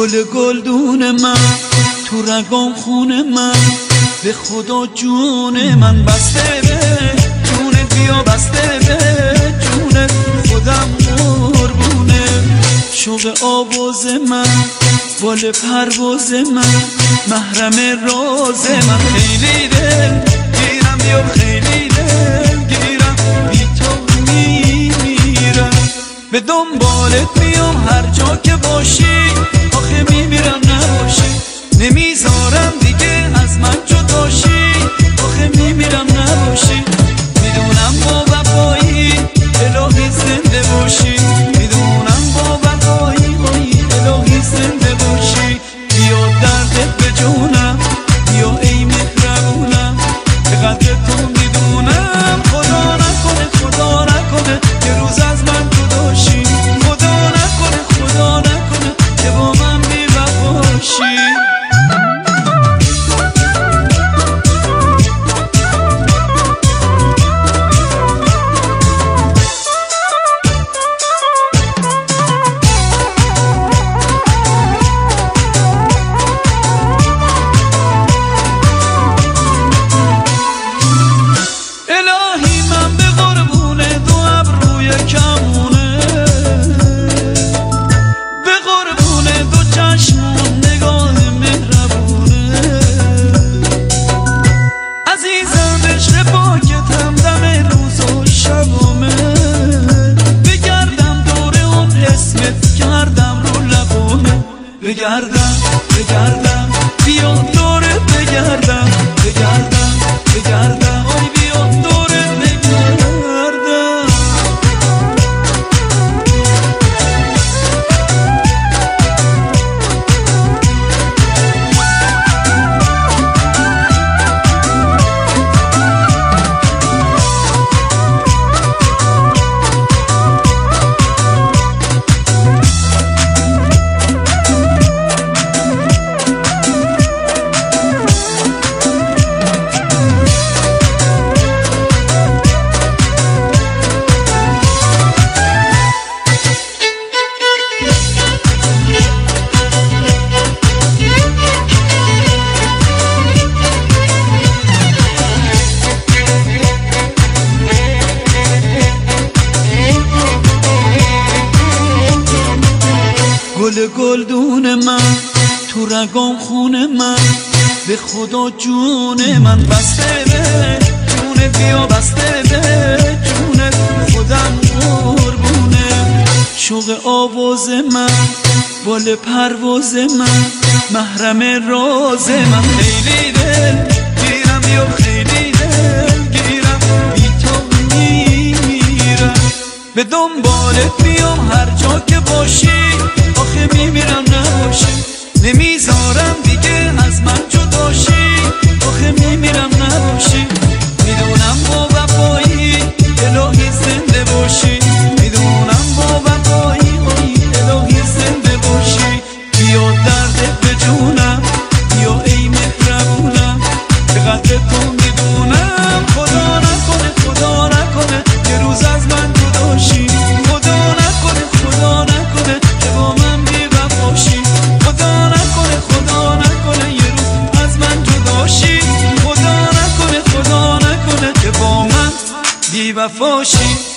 گل گلدون من تو رگام خون من، به خدا جون من بسته به جونت، بیا بسته به جونت، خودم قربونه. شوق آواز من، بال پرواز من، محرم راز من، خیلی دل گیرم بیا، خیلی دل گیرم، بی تو میمیرم، به دنبالت میام هر جا که باشی، آخه میمیرم نباشی، نمیذارم دیگه از من جداشی، آخه میمیرم نباشی، میدونم با وفایی الهی زنده باشی، میدونم با وفایی الهی زنده باشی، بیا دردت به جونم، بیا ای مهربونم، به قدر تو میدونم، خدا نکنه خدا نکنه که روز از من جداشی، خدا نکنه که با من بی وفاشی. بگردم بیا دورت بگردم، بگردم آی بیا دورت بگردم. گل گلدون من تو رگام خون من، به خدا جون من بسته به جونت، بیا بسته به جونت، خودم قربونه. شوق آواز من، بال پرواز من، محرم راز من، خیلی دل گیرم بیا، خیلی دل گیرم، بی تو میمیرم، به دنبالت میام هر جا که باشی، آخه میمیرم نباشی، نمیذارم دیگه از من جداشی، آخه میمیرم نباشی، میدونم با وفایی الهی زنده باشی، میدونم با وفایی الهی زنده باشی، بیا دردت به جونم، بیا ای مهربونم، به قدر تو میدونم، خدا نکنه که روز از من جداشی، خدا نکنه که با من بی وفاشی، خدا نکنه یه روز از من جداشی، خدا نکنه که با من بی وفاشی.